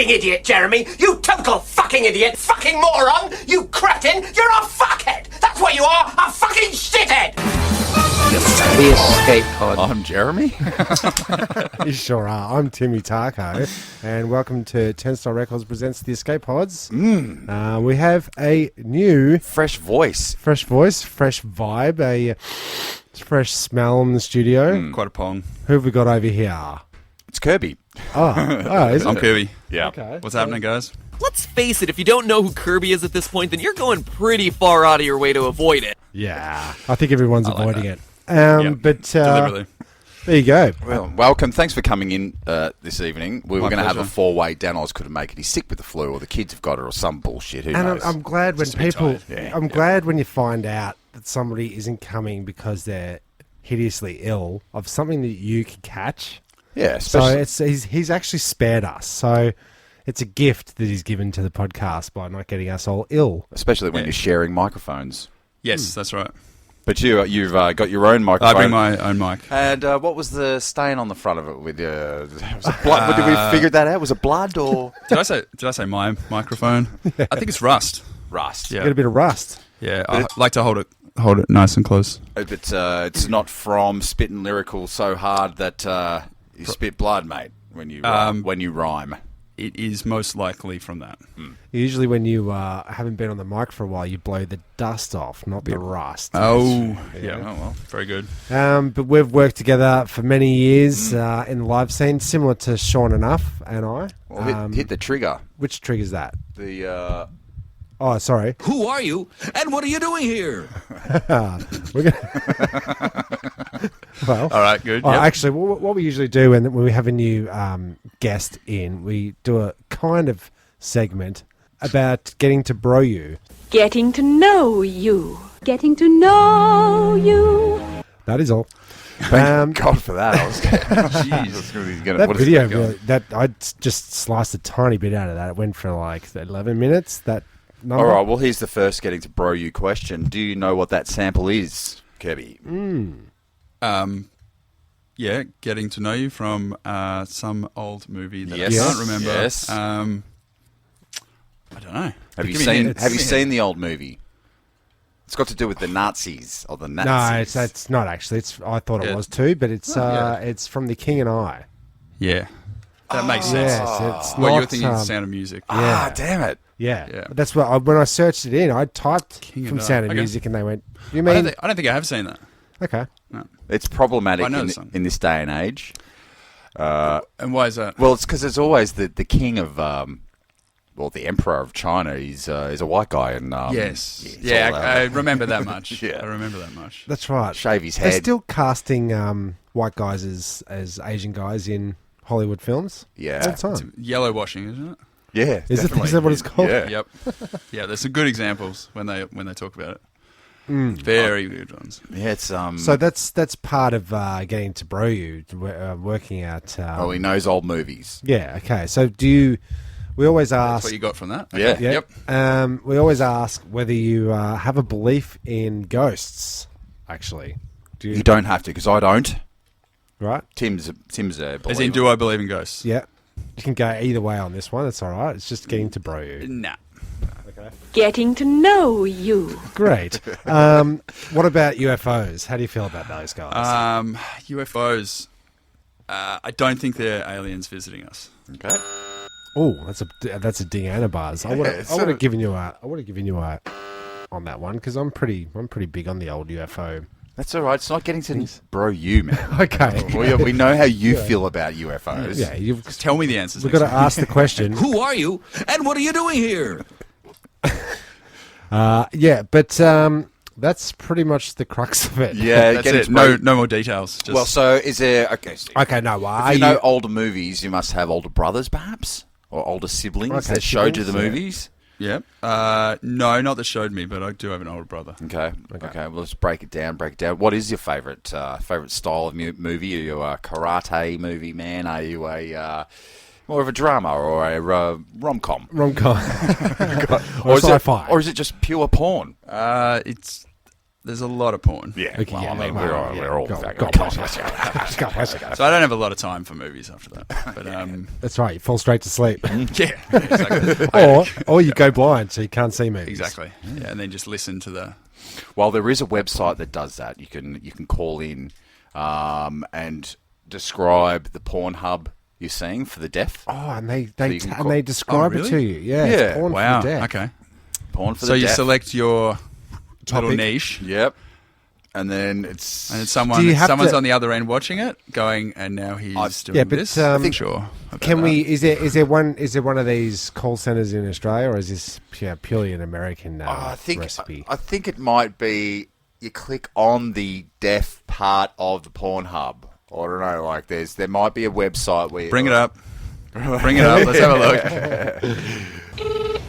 fucking idiot, Jeremy! You total fucking idiot! Fucking moron! You cretin! You're a fuckhead! That's what you are! A fucking shithead! The Escape Pod. I'm Jeremy. You sure are. I'm Timmy Tarko, and welcome to Turnstile Records presents The Escape Pods. We have a new... Fresh voice. Fresh voice, fresh vibe, a fresh smell in the studio. Quite a pong. Who have we got over here? It's Kirby. Oh, is it? I'm Kirby. Yeah. Okay. What's happening, guys? Let's face it, if you don't know who Kirby is at this point, then you're going pretty far out of your way to avoid it. Yeah. I think everyone's like avoiding that. it. But Deliberately. there you go. Well, welcome. Thanks for coming in this evening. We were My going to have a pleasure. four-way. Dan Oz couldn't make it. He's sick with the flu, or the kids have got it, or some bullshit. Who And knows? I'm glad when Just a bit people... tired. I'm glad when you find out that somebody isn't coming because they're hideously ill of something that you can catch. Yeah, So especially... he's actually spared us. So it's a gift that he's given to the podcast by not getting us all ill. Especially when you're sharing microphones. Yes, that's right. But you've got your own microphone. I bring my own mic. And what was the stain on the front of it? With was it blood? Did we figure that out? Was it blood or Did I say my microphone? I think it's rust. rust? Yeah. Get a bit of rust. Yeah, I like to hold it nice and close. But it's not from spitting lyrical so hard that you spit blood, mate. When you rhyme. It is most likely from that. Usually when you haven't been on the mic for a while, you blow the dust off, not the rust. Oh, yeah. Oh, well, very good. But we've worked together for many years in the live scene, similar to Sean Enough and I. Well, hit the trigger. Which trigger's that? The Oh, sorry. Who are you, and what are you doing here? We're gonna... Well, All right, good. oh, Yep. actually, what we usually do when we have a new guest in, we do a kind of segment about getting to bro you. Getting to know you. Getting to know you. That is all. thank God for that. I was That video, really, that I just sliced a tiny bit out of that. It went for like 11 minutes. That number. All right. Well, here's the first getting to bro you question. Do you know what that sample is, Kirby? Yeah, getting to know you from some old movie that Yes. I can't remember. Yes. I don't know. Have you Give me a seen? hint. Have you Give me a seen the old movie? It's got to do with the Nazis or the No, Nazis. it's not actually. I thought it Yeah. was too, but it's yeah. it's from The King and I. Yeah. That makes sense. Yes, it's Well, not. you were thinking Sound of Music. Ah, yeah. damn it! Yeah, Yeah. that's what when I searched it in, I typed King from and I. Sound of Okay. Music, and they went, "You I mean don't think I have seen that. okay?" It's problematic I know the song. in this day and age. And why is that? Well, it's because it's always the king of, the emperor of China. He's a white guy, and Yes. it's Yeah, all, I remember that much. Yeah. I remember that much. That's right. shave his They're head. still casting white guys as Asian guys in Hollywood films all the Yeah, time. Yellow washing, isn't it? yeah. Is definitely. that what it's called? Yeah. Yep. Yeah, there's some good examples when they talk about it. Very good ones. Yeah, it's So that's part of getting to bro you, working out. Oh, he knows old movies. Yeah. Okay. So do you? We always That's ask. what you got from that. Yeah. Okay. Yeah. Yep. We always ask whether you have a belief in ghosts. Actually, do you? You don't have to, because I don't. Right? Tim's a As believer. in, do I believe in ghosts? Yeah. You can go either way on this one. It's all right. It's just getting to bro you. Nah. Getting to know you. Great. What about UFOs? How do you feel about those guys? UFOs. I don't think they're aliens visiting us. Okay. Oh, that's a ding and a buzz. I would it's have given you a on that one because I'm pretty big on the old UFO. That's all right. It's not getting to bro you, man. Okay. we know how you feel about UFOs. Yeah, you've Tell me the answers. we've got to next time. ask the question. Who are you, and what are you doing here? Yeah, but that's pretty much the crux of it. Yeah, That's getting it. to bro- No more details. Just, Well, so is there? Okay. So Okay, no. Are if you know older movies, you must have older brothers, perhaps, or older siblings Okay, that showed you the siblings, yeah. movies. yeah. No, not that showed me, but I do have an older brother. Okay. Well, let's break it down. What is your favorite style of movie? Are you a karate movie man? Are you a more of a drama or a rom-com? Rom-com. or sci-fi. or is it just pure porn? It's There's a lot of porn. Yeah, Okay, well, yeah, I mean, well, we're all go- faggot. go- Come on, go- let's go. Go, let's go. So I don't have a lot of time for movies after that. But That's right. You fall straight to sleep, yeah, exactly. or you go blind, so you can't see movies. Exactly. Yeah, and then just listen to the. Well, there is a website that does that. You can call in and describe the Pornhub you're seeing for the deaf. Oh, and they you can and call- they describe Oh, it really? to you. Yeah. Yeah. It's porn Wow. For the deaf. Okay. Porn for So the you deaf. select your little Topic. niche, Yep. And then it's... and then Do you have someone's to- on the other end watching it, going, and now he's doing Yeah, but, this. I I'm think- sure. about Can that. we? Is there one of these call centers in Australia, or is this purely an American recipe? I think it might be you click on the deaf part of the Pornhub. I don't know, like there might be a website where... Bring it up? Bring it up. Let's have a look.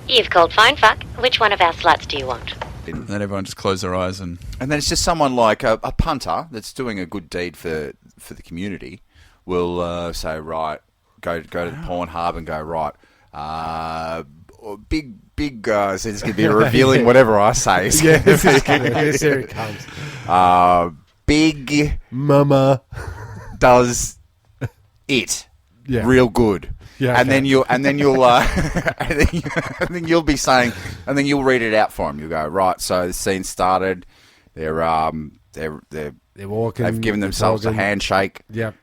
You've called Fine Fuck. Which one of our sluts do you want? And then everyone just close their eyes and. And then it's just someone like a punter that's doing a good deed for the community will say, right, go to the Pornhub and go, right, big, so it's going to be revealing whatever I say. Yes, here it comes. Big Mama. does it Yeah. real good. Yeah, and okay. then you'll and then you'll be saying, and then you'll read it out for him. You'll go, right, so the scene started. They're walking. they've given they're themselves a talking. handshake. Yep.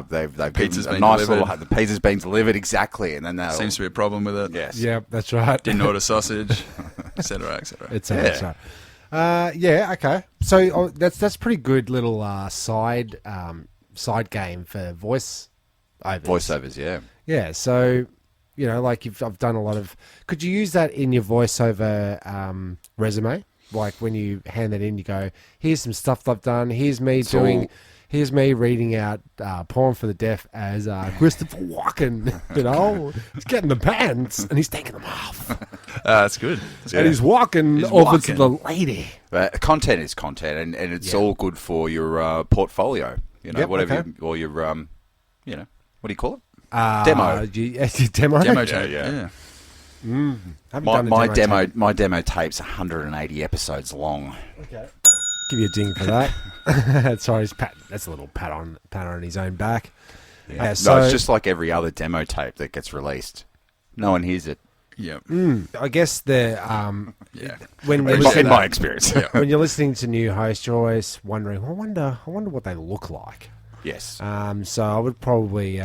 They've Pizza's given a been nice delivered. little. The pizza's been delivered exactly, and then they'll Seems to be a problem with it. yes. Yep, that's right. Didn't order sausage, etc., etc. That's right. Yeah. Okay. So that's pretty good little side game for voice overs. Voiceovers, yeah. Yeah. So like I've done a lot of. Could you use that in your voiceover resume? Like when you hand that in, you go, "Here's some stuff I've done. Here's me doing." Here's me reading out Porn for the Deaf as Christopher Walken. He's getting the pants and he's taking them off. That's good. And he's walking He's over walking. to the lady. But content is content, and it's all good for your portfolio. Yep, whatever, okay. Or your what do you call it? Demo. Demo. Demo Yeah, tape. yeah. Yeah. Haven't My, done a my demo demo, tape. my demo tape's 180 episodes long. Give you a ding for that. Sorry, that's a little pat on his own back. Yeah, No, so it's just like every other demo tape that gets released. No one hears it. Yeah. I guess the Yeah. when you're In listening, my experience. when you're listening to new hosts, you're always wondering, I wonder what they look like. Yes. So I would probably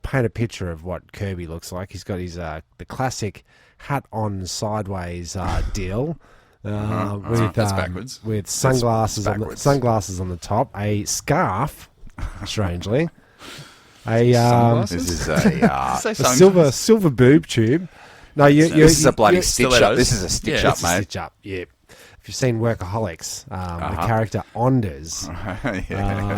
paint a picture of what Kirby looks like. He's got his the classic hat on sideways deal. With That's backwards. with sunglasses backwards. sunglasses on the top, a scarf, strangely, a This is a Say a something. silver boob tube. No, this is a bloody stitch up. stilettos. This is a stitch Yeah, up, It's a mate. stitch up. Yeah. If you've seen Workaholics, the character Anders,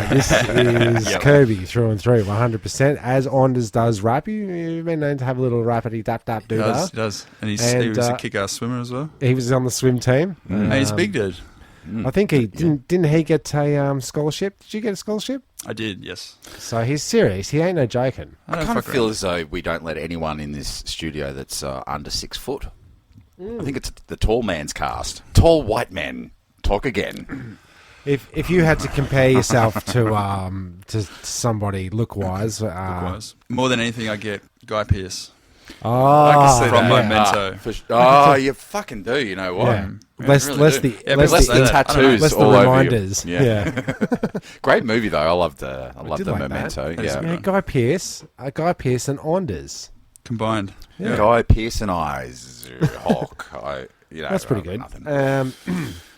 this is Kirby through and through, 100%. As Anders does rap, you've been known to have a little rappity tap tap He do does. He does. And he And, was a kick-ass swimmer as well. He was on the swim team. And he's a big dude. I think he didn't he get a scholarship? Did you get a scholarship? I did, yes. So he's serious. He ain't no joking. I I don't kind of fuck feel around. as though we don't let anyone in this studio that's under 6 foot. I think it's the tall man's cast. Tall white men. Talk again. If you had to compare yourself to somebody look wise, Likewise. More than anything, I get Guy Pearce. oh, From yeah. Memento. You fucking do. You know what? Yeah. You Less really less do. the Yeah, less but Less the, the I don't know. tattoos less the all over you. reminders. Yeah. Great movie though. I loved did the like that. Memento. That is Yeah. Yeah, Guy Pearce and Anders. Combined. Yeah. Guy Pearce and Eyes Hawk. That's pretty good. Nothing.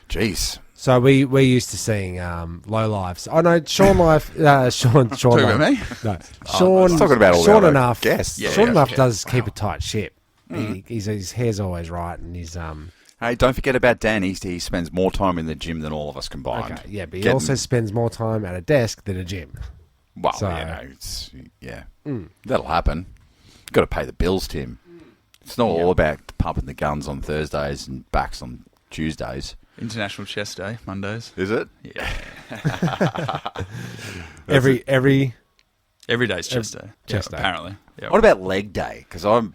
Jeez. So we used to seeing Low Lives. Oh no, Sean Life. Sean. Talking about Life. me? No, Sean. talking about all the Sean other enough. guests. Yeah, Sean yeah, enough yeah. does keep a tight ship. His hair's always right, and he's Hey, don't forget about Dan. He spends more time in the gym than all of us combined. okay. Yeah, but he Getting- also spends more time at a desk than a gym. Well, So- it's that'll happen. Got to pay the bills, Tim. It's not all about pumping the guns on Thursdays and backs on Tuesdays, International Chess Day, Mondays. is it? Yeah. Every Every day's chess day. chess Yeah, day. apparently. Yeah. What about leg day? Because I'm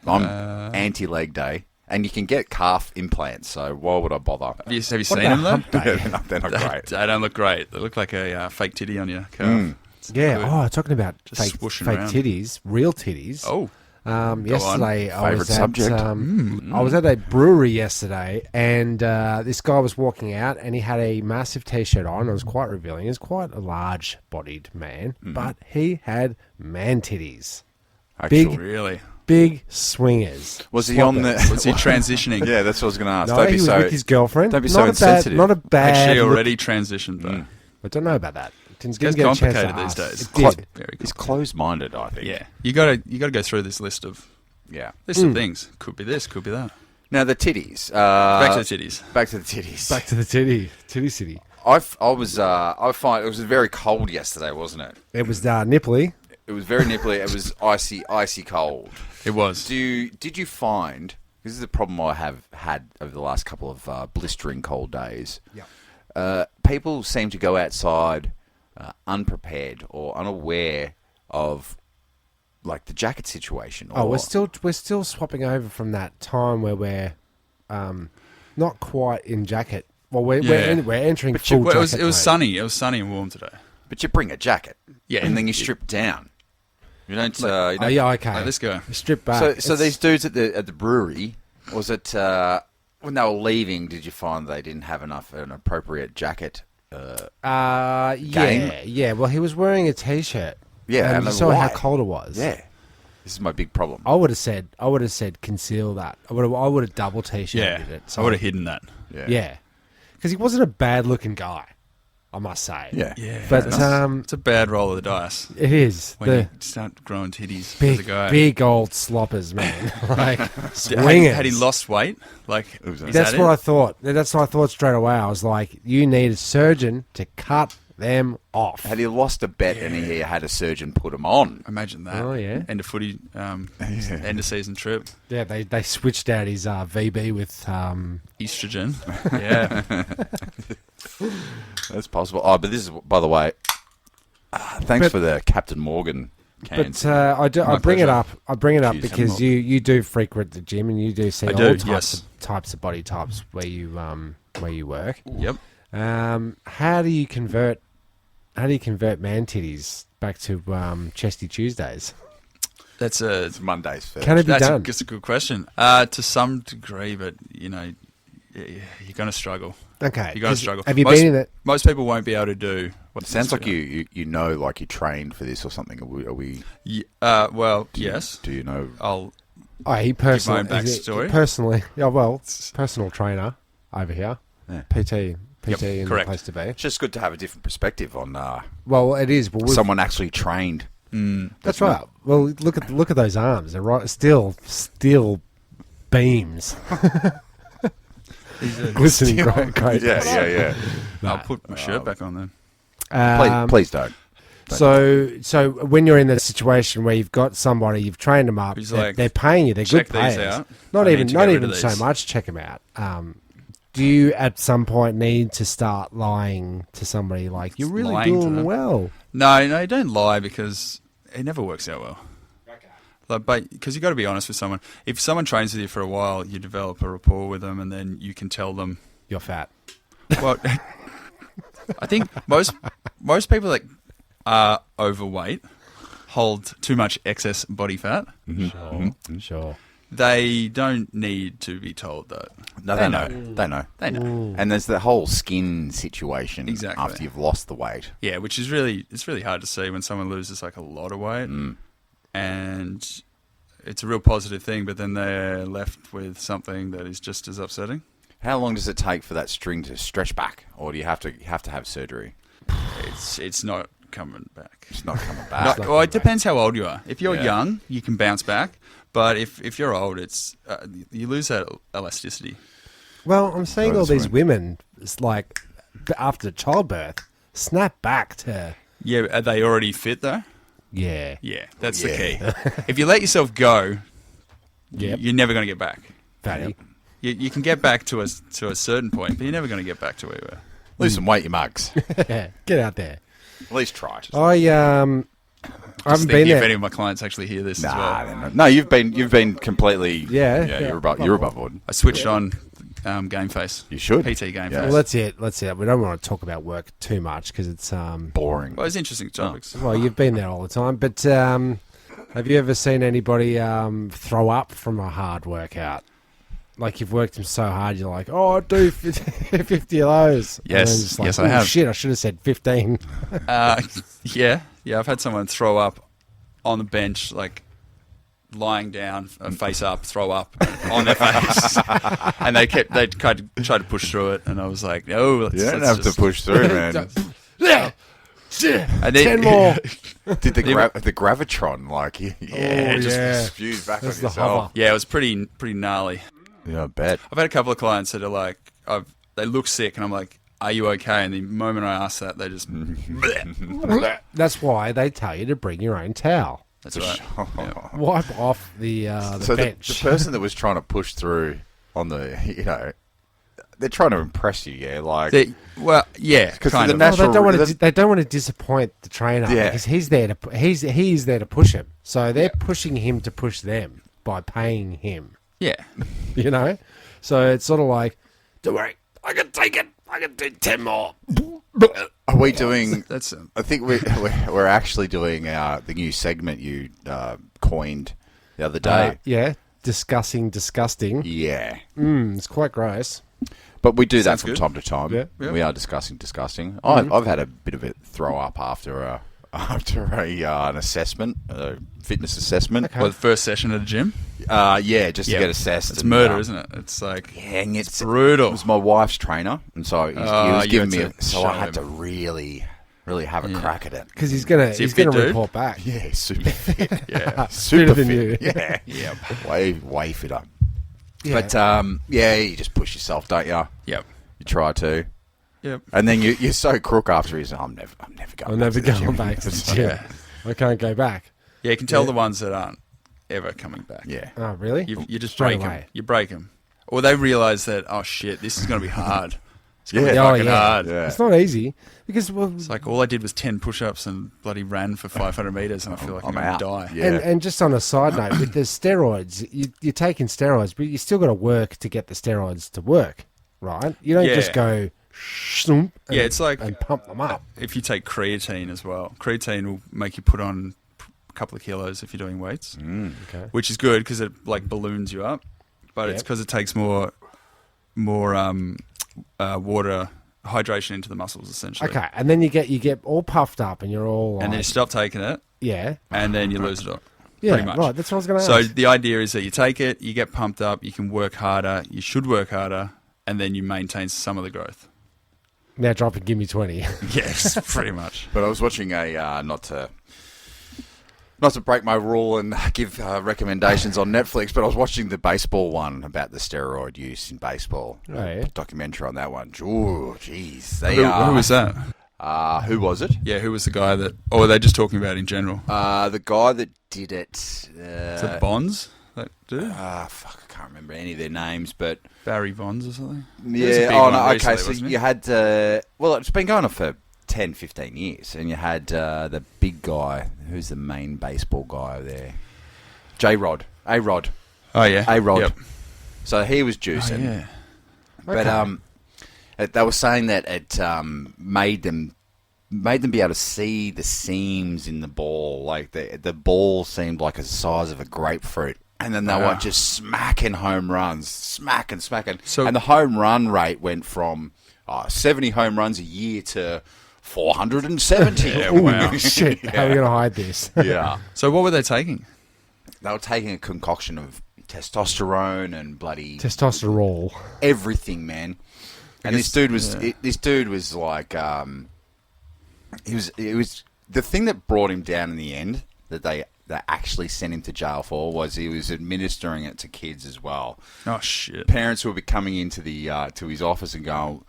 anti leg day, And you can get calf implants, so why would I bother? Have you seen them though? They're not great. They don't look great. They look like a fake titty on your calf. Yeah. Good. Oh, talking about Just fake swooshing around. titties, real titties. Oh, Yesterday, I Favourite was subject. I was at a brewery yesterday, and this guy was walking out, and he had a massive T-shirt on. It was quite revealing. He was quite a large-bodied man, but he had man titties, Actually, really? big swingers. was he on the? Was he transitioning? Yeah, that's what I was going to ask. No, don't he be was so. with his girlfriend. don't be so not insensitive. Not a bad. Actually, look- already transitioned though. I don't know about that. Didn't gets get a chance to complicated these ask. days. It Clo- did. Very He's cool. closed-minded, I think. Yeah, you gotta go through this list of things. Could be this, could be that. Now the titties. Back to the titties. Back to the titties. Back to the titty city. I find it was very cold yesterday, wasn't it? It was nipply. It was very nipply. It was icy cold. It was. Did you find? This is a problem I have had over the last couple of blistering cold days. Yeah. People seem to go outside unprepared or unaware of like the jacket situation. Oh, or, we're still swapping over from that time where we're not quite in jacket. Well, we're entering But full you- Well, jacket. it was mode. sunny. It was sunny and warm today. but you bring a jacket. Yeah. and then you strip down. You don't. You Oh don't yeah, okay. Like, let's go. Strip back. So It's- these dudes at the brewery, was it when they were leaving? Did you find they didn't have an appropriate jacket? yeah, game? yeah. Well, he was wearing a t-shirt. Yeah, and and you the saw how white. cold it was. Yeah, this is my big problem. I would have said conceal that. I would have double t-shirted Yeah, it. I would have hidden that. Yeah, because he wasn't a bad-looking guy, I must say. Yeah, Yeah, But it's a bad roll of the dice it is when the you start growing titties as a guy. big old sloppers, man. Like Had, swingers. had he lost weight? Like, is That's that what it? I thought. That's what I thought straight away. I was like, you need a surgeon to cut them off. had he lost a bet and he had a surgeon put him on? Imagine that. Oh, yeah. End of footy, end of season trip, Yeah, they switched out his VB with estrogen. Yeah, That's possible. Oh, but this is, by the way, thanks But- for the Captain Morgan cans. But I bring it pleasure. up. I bring it up Jeez, because I'm not- you do frequent the gym and you do see I all do, types yes. of body types where you work. yep. How do you convert man titties back to chesty Tuesdays? That's a It's Mondays first. Can it be done? that's a good question. To some degree, but you know, you're going to struggle. Okay, You're going to struggle. Have you most, been in it? Most people won't be able to do what It sounds like you know, like you trained for this or something. Are we Well, yes. do you know? I'll. Oh, he personally, my own backstory? personally, yeah, well, personal trainer over here, Yeah. PT in the correct. place to be. It's just good to have a different perspective on Well, it is. Well, someone actually trained. that's right. Well, look at those arms. They're right, still steel beams, glistening great. Yeah. I'll put my shirt back on then. Please don't. So when you're in that situation where you've got somebody, you've trained them up, Who's they're, like, they're paying you, they're check good these payers. out. Not I even need to get rid of so these. much check them out. Do you at some point need to start lying to somebody like you're really Lying to doing them? well? No, don't lie because it never works out well. Like, but because you got to be honest with someone. If someone trains with you for a while, you develop a rapport with them, and then you can tell them. You're fat. Well, I think most people that are overweight hold too much excess body fat. Sure. They don't need to be told that. No, they know. They know. And there's the whole skin situation Exactly. after you've lost the weight. Yeah, which is really hard to see when someone loses like a lot of weight, and it's a real positive thing. But then they're left with something that is just as upsetting. How long does it take for that string to stretch back, or do you have to have surgery? It's not coming back. It's not coming back. Well, it depends how old you are. If you're Yeah. young, you can bounce back. But if you're old, it's you lose that elasticity. Well, I'm seeing Oh, all that's these right. women, it's like after childbirth, snap back to Yeah, are they already fit though? yeah. Yeah, that's the Yeah. key. If you let yourself go, Yep. you're never going to get back. Fatty. You can get back to a certain point, but you're never going to get back to where you were. Lose some weight, you mugs. Get out there. At least try. I I haven't Just been thinking if there. any of my clients actually hear this as well. No, you've been completely. Yeah, You're above board. I switched on Game Face. You should. PT Game Yeah. Well, that's it. We don't want to talk about work too much because it's Boring. Well, it's interesting topics. Well, you've been there all the time, but have you ever seen anybody throw up from a hard workout? Like you've worked them so hard, you're like, oh, I do 50 of those. And then Yes, it's like, yes, oh, I have. Shit, I should have said 15. Yeah. I've had someone throw up on the bench, like lying down, face up, throw up on their face, and they tried to push through it, and I was like, no, You don't have to push through, man. Yeah. And 10 more. Did the gravitron just spews back That's on the yourself? hover. Yeah, it was pretty gnarly. Yeah, I bet. I've had a couple of clients that are like, they look sick, and I'm like, are you okay? And the moment I ask that, they just, That's why they tell you to bring your own towel. that's right. Yeah. Wipe off the So the bench. person that was trying to push through on the, they're trying to impress you, yeah, like. Well, yeah, 'Cause kind the of. natural- They don't want to disappoint the trainer Yeah. because he is there to push him. So they're pushing him to push them by paying him. Yeah. You know, so it's sort of like, don't worry, I can take it. I can do 10 more. Are we doing? That's I think we're actually doing the new segment you coined the other day. Yeah, discussing disgusting. Yeah, It's quite gross. but we do that Sounds from good. time to time. Yeah. We are discussing disgusting. I've had a bit of a throw up after an assessment, a fitness assessment. the first session at the gym. Yeah, just to Yeah. get assessed. It's and, murder, isn't it? It's like, Yeah, and it's brutal. It was my wife's trainer, and so he was you giving had me. to So show I had him. to really have a crack at it. Because he's gonna he a fit dude? report back. Yeah, super fit. Yeah. Super than fit. you. Yeah, Yep. way fitter. Yeah. But you just push yourself, don't you? Yep. You try to, Yep. and then you're so crook after. He's, I'm never going. I'm never to the going gym." back to the So, gym. I can't go back. Yeah, you can tell the ones that aren't ever coming back. Yeah. Oh, really? You just Straight break them. away. You break them. Or they realise that, oh shit, this is going to be hard. It's going to be Yeah. fucking hard. Yeah. It's not easy because It's like all I did was 10 push-ups and bloody ran for 500 metres and I feel like I'm going out. to die. Yeah. And just on a side note, with the steroids, you're taking steroids, but you still got to work to get the steroids to work, right? You don't Yeah. just go, shoomp and, Yeah, it's like- and pump them up. If you take creatine as well, creatine will make you put on a couple of kilos if you're doing weights, Okay. which is good because it like balloons you up. But it's Yep. because it takes more water hydration into the muscles essentially. Okay, and then you get all puffed up, and you're all like, And then you stop taking it, yeah, and then you lose it all. yeah, pretty much. right. That's what I was going to So ask. the idea is that you take it, you get pumped up, you can work harder, you should work harder, and then you maintain some of the growth. Now drop and give me 20. Yes, pretty much. But I was watching a not to break my rule and give recommendations on Netflix, but I was watching the baseball one about the steroid use in baseball. Oh, yeah? Documentary on that one. Oh, jeez. Who was that? Who was it? Yeah, who was the guy that... Or were they just talking about in general? The guy that did it. Is it Bonds? That dude? Fuck, I can't remember any of their names, but Barry Bonds or something? There was a yeah. big Oh one no. Okay, recently, so wasn't you it? had. Well, it's been going on for 10, 15 years, and you had the big guy. Who's the main baseball guy there? J-Rod. A-Rod. Oh, yeah. A-Rod. Yep. So he was Oh, juicing. yeah. But they were saying that it made them be able to see the seams in the ball. Like the ball seemed like the size of a grapefruit. And then they were just smacking home runs, smacking. So- And the home run rate went from 70 home runs a year to 470. Yeah, Ooh, wow. shit. How are we going to hide this? Yeah. So what were they taking? They were taking a concoction of testosterone and bloody Testosterone. everything, man. And guess- this dude was yeah. this dude was like he was the thing that brought him down in the end that they actually sent him to jail for was he was administering it to kids as well. Oh, shit. Parents would be coming into the to his office and going,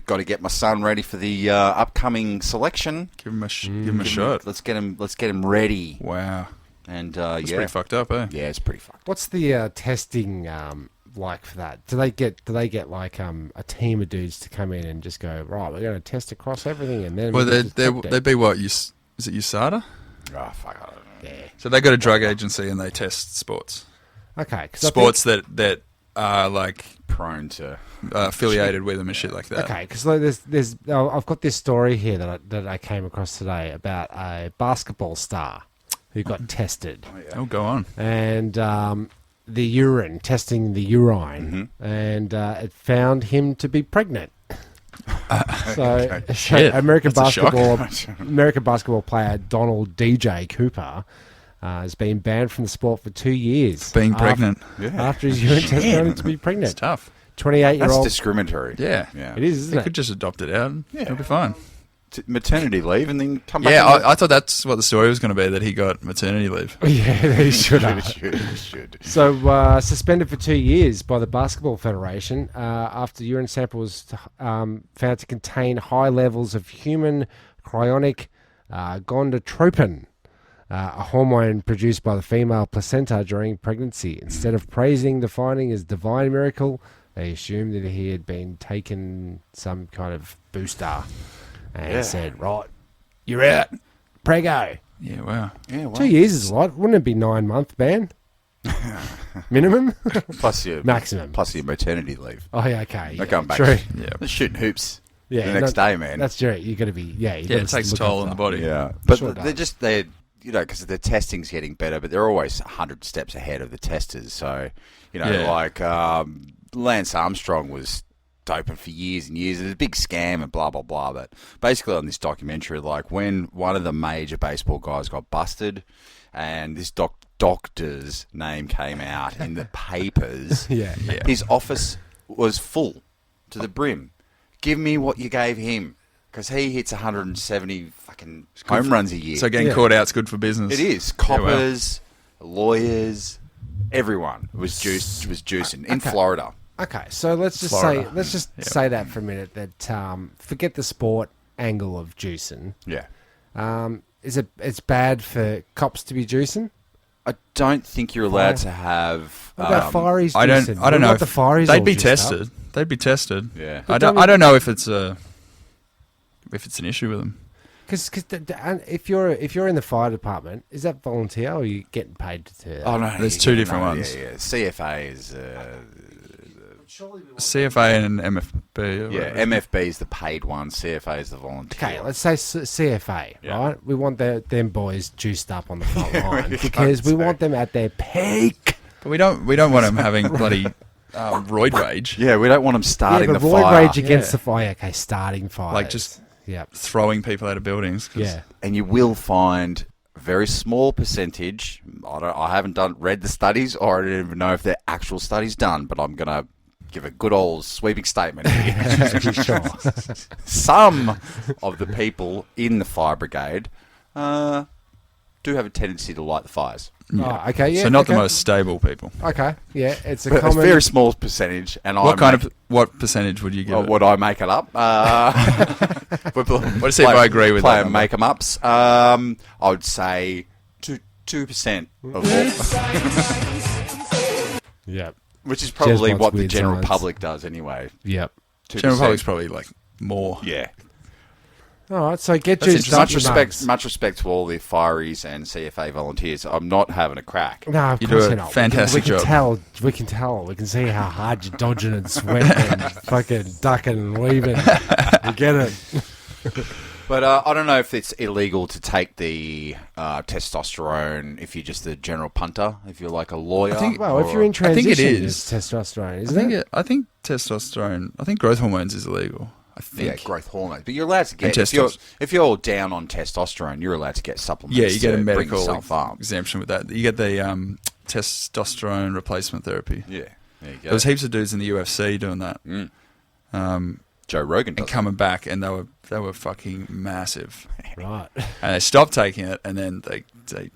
"Got to get my son ready for the upcoming selection. Give him a shot. Let's get him ready." Wow. And That's yeah, pretty fucked up, eh? yeah, it's pretty fucked. What's the testing like for that? Do they get like a team of dudes to come in and just go, right, we're going to test across everything, and then Well, we just tap they'd be what? Is it USADA? Oh, fuck, I don't know. Yeah. So they got a drug agency and they test sports. Okay. 'Cause Sports that are like Prone to... affiliated with them and shit like that. Okay, because there's I've got this story here that I came across today about a basketball star who got tested, Oh, go on. and the urine testing the urine, and it found him to be pregnant. So Shit, American that's a shock. basketball player Donald DJ Cooper has been banned from the sport for 2 years. Being pregnant. After his urine test found him to be It's pregnant. tough. 28-year-old. That's discriminatory. Yeah. Yeah. It is, isn't They it? could just adopt it out and it'll be fine. Maternity leave and then come back. Yeah, and- I thought that's what the story was going to be, that he got maternity leave. Yeah, they should have. should. So, suspended for 2 years by the Basketball Federation after urine samples found to contain high levels of human chorionic gonadotropin, a hormone produced by the female placenta during pregnancy. Instead of praising the finding as divine miracle, they assumed that he had been taken some kind of booster and said, right, you're out. Prego. Yeah, wow. Yeah, well, 2 years is a lot. Wouldn't it be 9-month ban? Minimum? plus your Maximum. plus your maternity leave. Oh, yeah, okay. They're Yeah, going back. true. Yeah. They're shooting hoops. Yeah, the next day, man. That's true. You got to be, yeah. Yeah, it takes a toll on the body. Yeah, but Sure they're does. just they're because the testing's getting better, but they're always 100 steps ahead of the testers. So Yeah. like Lance Armstrong was doping for years and years. It was a big scam and blah blah blah. But basically, on this documentary, like when one of the major baseball guys got busted, and this doctor's name came out in the papers, Yeah. his office was full to the brim. Give me what you gave him. Because he hits 170 fucking home runs a year. So getting caught out's good for business. It is. Coppers, lawyers, everyone was juicing in Florida. Okay, so let's just Florida. say that for a minute. That forget the sport angle of juicing. Yeah. It's bad for cops to be juicing? I don't think you're allowed to have... What about fireys I juicing? don't know. What If the fireys they'd all be juiced up? tested. They'd be tested. Yeah. I don't know if it's an issue with them. Because if you're in the fire department, is that volunteer or are you getting paid to? Oh, no. There's two different ones. Yeah. CFA is... CFA and MFB. or yeah, whatever. MFB is the paid one. CFA is the volunteer. Okay, let's say CFA, Yeah. right? We want them boys juiced up on the front line because we want them at their peak. But we don't want them having bloody roid rage. Yeah, we don't want them starting Yeah, but the roid fire. rage against the fire. Okay, starting fire. Like just yeah, throwing people out of buildings. 'cause- yeah. And you will find a very small percentage. I haven't read the studies, or I don't even know if they're actual studies done. But I'm gonna give a good old sweeping statement here. Sure. Some of the people in the fire brigade do have a tendency to light the fires. Oh, okay, yeah. So not okay. the most stable people. Okay, yeah, it's a But common. a very small percentage. And What percentage would you give it? Would I make it up? What to see if I agree with that Play number? make 'em ups. I would say 2% of all, Yep, which is probably Jezbot's what the weird general science. public does anyway. yep. 2%. General public's probably like more. Yeah. All right, so get That's juiced up. Much respect to all the fireys and CFA volunteers. I'm not having a crack. No, of You course do a you're not. fantastic we can job. tell. We can tell. We can see how hard you're dodging and sweating and fucking ducking and weaving. We get it. But I don't know if it's illegal to take the testosterone if you're just a general punter, if you're like a lawyer. Well, if you're in I transition, think it it's is. testosterone, isn't it? I think testosterone. I think growth hormones is illegal. I think. Yeah, growth hormones. But you're allowed to get, And if you're down on testosterone, you're allowed to get supplements. Yeah, you get a to bring medical yourself up. exemption with that. You get the testosterone replacement therapy. Yeah, there you go. There was heaps of dudes in the UFC doing that. Joe Rogan And does. coming back, and they were fucking massive. Right. And they stopped taking it, and then they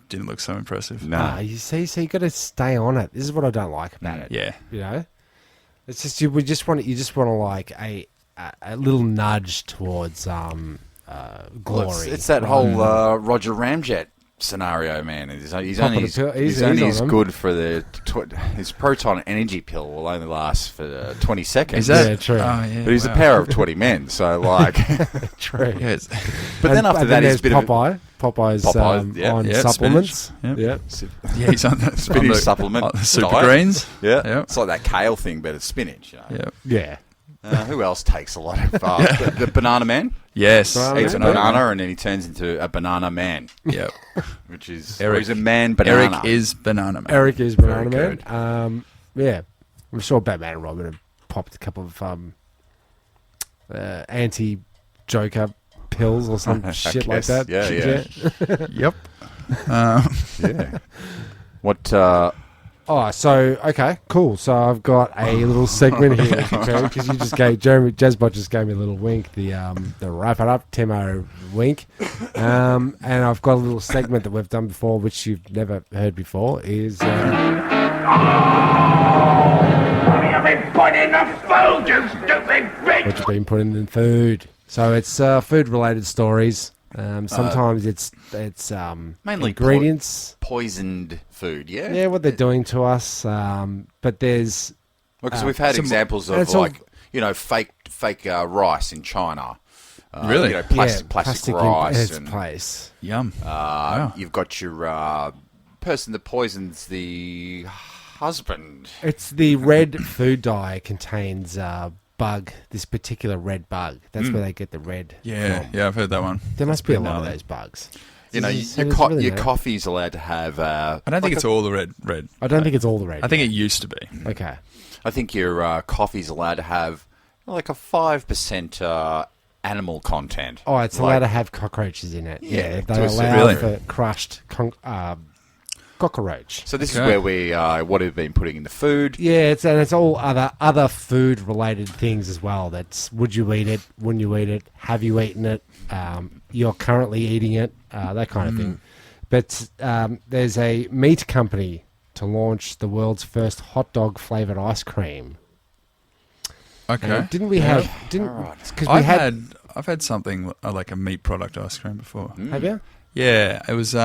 didn't look so impressive. No. You see, so you got to stay on it. This is what I don't like about it. Yeah. You know, it's just you just want to like a little nudge towards glory. Well, it's that whole Roger Ramjet scenario, man. He's Popping only a pill. He's only on as them. good for the his proton energy pill will only last for 20 seconds. Is that Yeah, true. Oh, yeah, But he's wow. the power of 20 men, so like. True. Yeah, it's- But then after that, there's he's a bit of a- Popeye. Popeye's yeah. on Yeah, supplements. spinach. Yep. Yeah, he's on the Spinach supplement. on the super diet. greens. Yeah. Yeah. It's like that kale thing, but it's spinach. You know? Yeah. Yeah. Who else takes a lot of the banana man? Yes. Banana Eats a man. banana and then he turns into a banana man, Yeah. which is Eric- or he's a man banana. Eric is banana man. Eric is Banana Very Man. Yeah. I'm sure Batman and Robin have popped a couple of anti-Joker pills or some shit like guess. that. Yeah. Yep. Yeah. What? Oh, so okay, cool. So I've got a little segment here because you just gave Jezbot just gave me a little wink, the wrap it up Timo wink, and I've got a little segment that we've done before, which you've never heard before. Is What have you been putting in the food, you stupid bitch? what you've been putting in food. So it's food related stories. Sometimes it's Mainly ingredients. poisoned food. Yeah. Yeah, what they're doing to us. But there's Because we've had examples and of it's all- like fake rice in China. Really? Plastic plastic rice in its and place. Yum. you've got your person that poisons the husband. It's the red food dye contains bug, this particular red bug. That's where they get the red. Yeah. from. Yeah, I've heard that one. There must be a lot of gnarly. those bugs. You know, So your, there's really your no- coffee's allowed to have. I don't think it's all the red. I don't think it's all the red. I think it used to be. Okay. I think your coffee's allowed to have like a 5% animal content. Oh, it's Like- allowed to have cockroaches in it. Yeah, Yeah, to they a certain- allow Really? for crushed cockroach. So this Okay. is where we what we've been putting in the food. Yeah, it's all other food related things as well. That's would you eat it? Wouldn't you eat it? Have you eaten it? You're currently eating it. That kind of thing. But there's a meat company to launch the world's first hot dog flavored ice cream. Okay. Didn't we have? Didn't because we I've had something like a meat product ice cream before. Have you? Yeah, it was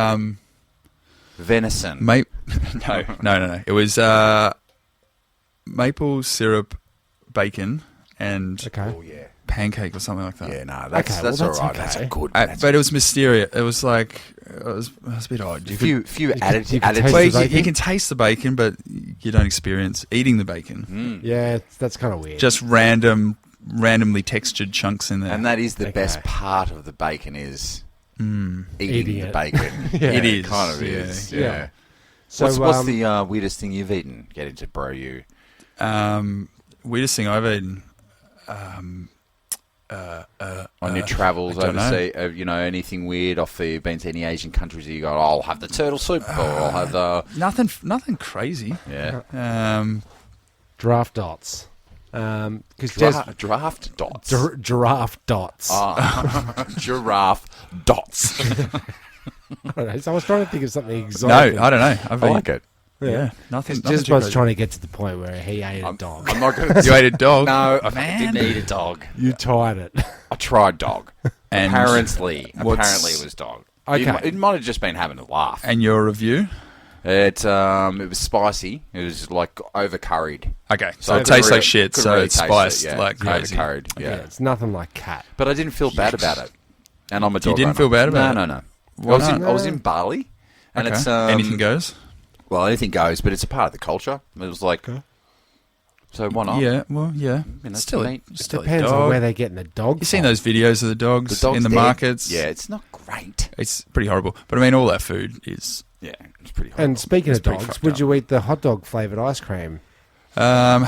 Venison. no. It was maple syrup, bacon, and Okay. Oh yeah. pancake or something like that. Yeah, no, that's Okay, that's well, all that's right. okay. That's a good. But it was mysterious. It was like it was a bit odd. a few added you could added. taste Well, the you bacon? can taste the bacon, but you don't experience eating the bacon. Yeah, that's kind of weird. Just randomly textured chunks in there. And that is the Okay. best part of the bacon is eating Eating the it. bacon. Yeah. It is. Kind of Yeah. is. Yeah. Yeah. So, What's the weirdest thing you've eaten? Get into bro you. Weirdest thing I've eaten. On your travels I don't know. overseas, anything weird off the, you've been to any Asian countries that you go, I'll have the turtle soup, or I'll have the, Nothing crazy. yeah. Draft dots. Because Draft dots. giraffe dots. Giraffe dots. I don't know. So I was trying to think of something exotic. No, I don't know. I've I like it. Yeah, nothing. Just was trying to get to the point where he ate a dog. I'm not going to You ate a dog. No, I Man. didn't eat a dog. You tied it. I tried dog. And Apparently what's- it was dog. Okay. It might have just been having a laugh. And your review? It was spicy. It was like over curried. Okay, so I it couldn't tastes really- like shit. couldn't So really it's taste it, spiced yeah. like crazy. Over curried. Yeah, Yeah. it's nothing like cat. But I didn't feel bad about it. And I'm a dog. didn't owner. feel bad about it? No. Why I not? was in Bali, and Okay. it's Anything goes. Well, anything goes, but it's a part of the culture. It was like, so why not? Yeah, well, yeah. You know, Still, meat. still Depends a dog. on where they're getting the dog. You seen from. those videos of the dogs, The dog's in the dead. markets? Yeah, it's not great. It's pretty horrible. But I mean, all that food is. Yeah, it's pretty. Horrible. And speaking It's of pretty dogs, fucked would up. you eat the hot dog flavored ice cream? I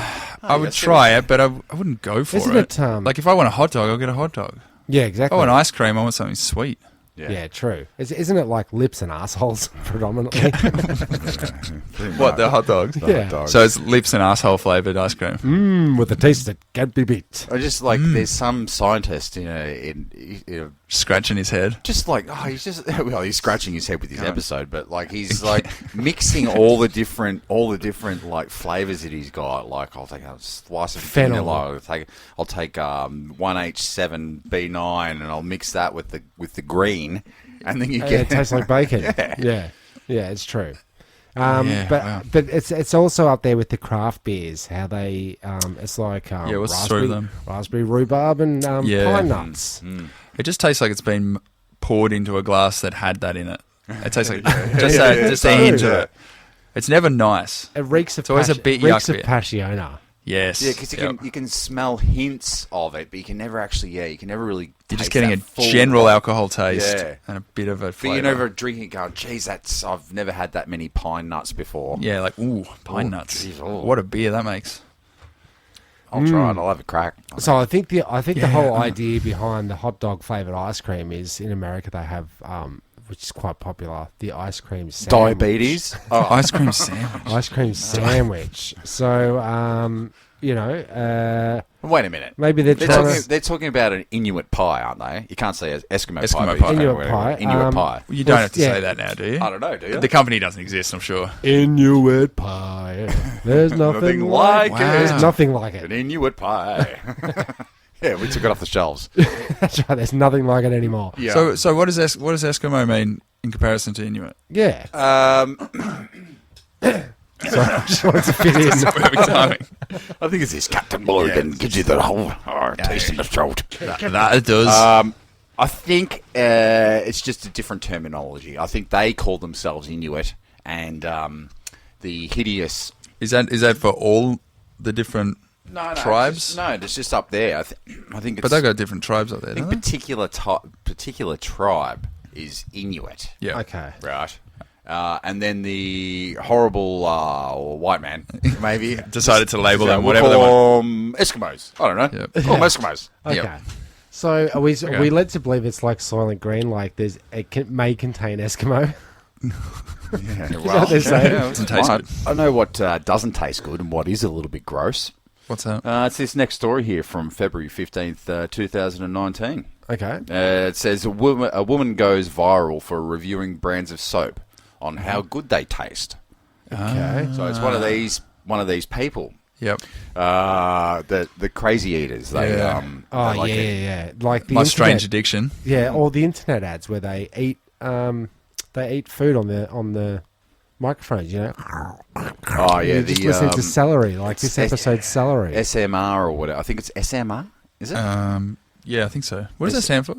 would that's try it, but I wouldn't go for Isn't it, like if I want a hot dog, I'll get a hot dog. Yeah, If exactly. I want ice cream, I want something sweet. Yeah, true. Isn't it like lips and assholes predominantly? What, the hot dogs? Yeah. So it's lips and asshole flavored ice cream. With a taste that can't be beat. I just like there's some scientist, in Scratching his head. just like he's just he's scratching his head with his episode, but like he's like mixing all the different like flavors that he's got. Like I'll take a slice of Fennel. vanilla. I'll take 1H7B9 and I'll mix that with the green, and then you And get it tastes like bacon. Yeah, it's true. Yeah, but wow. but it's also up there with the craft beers. How they it's like Yeah, what's the story of them? raspberry rhubarb and Yeah. pine nuts. It just tastes like it's been poured into a glass that had that in it. It tastes like just a hint of it. It's never nice. It reeks of It's always a bit reeks yuck of Passiona. Yes. Yeah, because you can smell hints of it, but you can never actually. Yeah, you can never really. You're just taste getting that a full general bite. alcohol taste Yeah. and a bit of a But flavour. you're never drinking, going, "Geez, I've never had that many pine nuts before." Yeah, like, ooh, pine Oh, nuts. geez, oh. What a beer that makes. I'll try it. I'll have a crack. So I think the whole idea behind the hot dog flavored ice cream is in America they have, which is quite popular, the ice cream sandwich. Diabetes. Ice cream sandwich. Ice cream sandwich. So Wait a minute. maybe they're trying to. They're talking about an Inuit pie, aren't they? You can't say Eskimo Eskimo pie. pie. Inuit pie. Inuit pie. Well, you don't Well, have to yeah. say that now, do you? I don't know. Do you? The company doesn't exist, I'm sure. Inuit pie. There's nothing Nothing like like it. it. There's nothing like An it. Inuit pie. Yeah, we took it off the shelves. That's right. There's nothing like it anymore. Yeah. So what does Eskimo mean in comparison to Inuit? Yeah. Um, So I just wanted to fit in. Perfect timing. I think it's this Captain Morgan gives you the whole taste in the throat. That it does. I think it's just a different terminology. I think they call themselves Inuit, and the hideous. Is that for all the different tribes? It's just up there. I think it's. But they've got different tribes up there, I think don't they? particular tribe is Inuit. Yeah. Okay. Right. And then the horrible white man, maybe, Decided to label them we'll whatever they call want. them Eskimos. I don't know. Yep. Call them Eskimos. Okay. Yep. So are we Okay. led to believe it's like Soylent Green? Like may contain Eskimo. Yeah, what they're saying? Doesn't taste good. I know what doesn't taste good and what is a little bit gross. What's that? It's this next story here from February 15th, 2019. Okay. It says a woman goes viral for reviewing brands of soap on how good they taste. Okay. So it's one of these people, Yep. the crazy eaters. They Yeah. Oh they like it. yeah. Like the My internet, strange addiction. Yeah, or the internet ads where they eat food on the microphones. You know. Oh yeah, You're just listening to celery, like this it's episode's celery. SMR or whatever. I think it's SMR. Is it? Yeah, I think so. What does that stand for?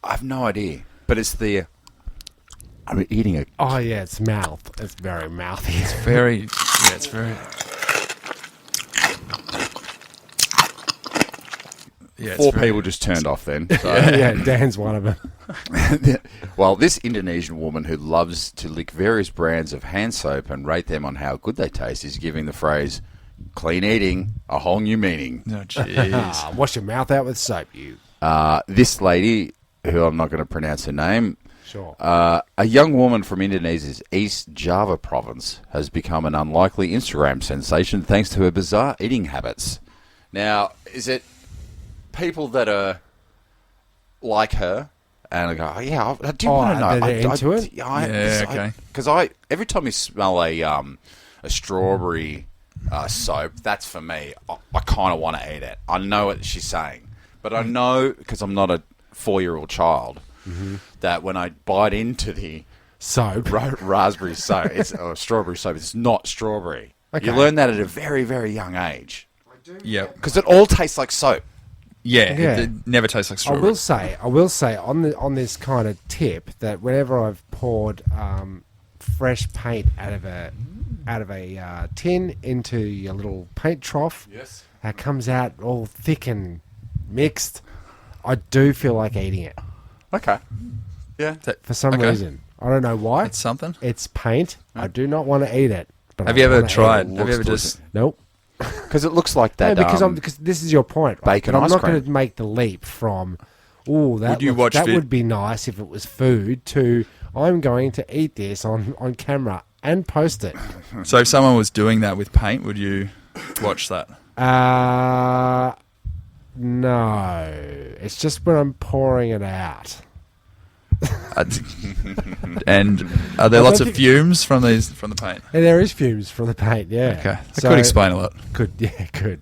I have no idea, but it's the. I'm eating it. Oh yeah, it's mouth. It's very mouthy. Very. Yeah, it's very. Yeah, it's Four very- people just turned off then. So. yeah, Dan's one of them. Well, this Indonesian woman who loves to lick various brands of hand soap and rate them on how good they taste is giving the phrase "clean eating" a whole new meaning. Oh, jeez. Wash your mouth out with soap, you. This lady, who I'm not going to pronounce her name, Sure. a young woman from Indonesia's East Java province has become an unlikely Instagram sensation thanks to her bizarre eating habits. Now, is it people that are like her and I go, oh, yeah, I do want to know. that they're into it? Yeah, okay. Because every time you smell a strawberry soap, that's for me. I kind of want to eat it. I know what she's saying, but I know because I'm not a 4-year-old child that when I bite into the Soap. raspberry soap, or strawberry soap, it's not strawberry. Okay. You learn that at a very, very young age Yep. because it all tastes like soap. Yeah, Yeah. It never tastes like I strawberry. will say on this kind of tip that whenever I've poured fresh paint out of a tin into your little paint trough, Yes. that comes out all thick and mixed, I do feel like eating it Okay. Yeah. for some Okay. reason. I don't know why. That's something. It's paint. I do not want to eat it. But Have I you ever wanna eat tried? it. Have you ever Looks just? Nope. Because it looks like that. No, because this is your point, right? bacon But I'm ice not cream. going to make the leap from, oh, that Would you watch that vid- would be nice if it was food, to I'm going to eat this on camera and post it. So if someone was doing that with paint, would you watch that? No, it's just when I'm pouring it out. And are there I lots don't of think- fumes from the paint? And there is fumes from the paint, yeah. Okay, that could explain a lot. Could.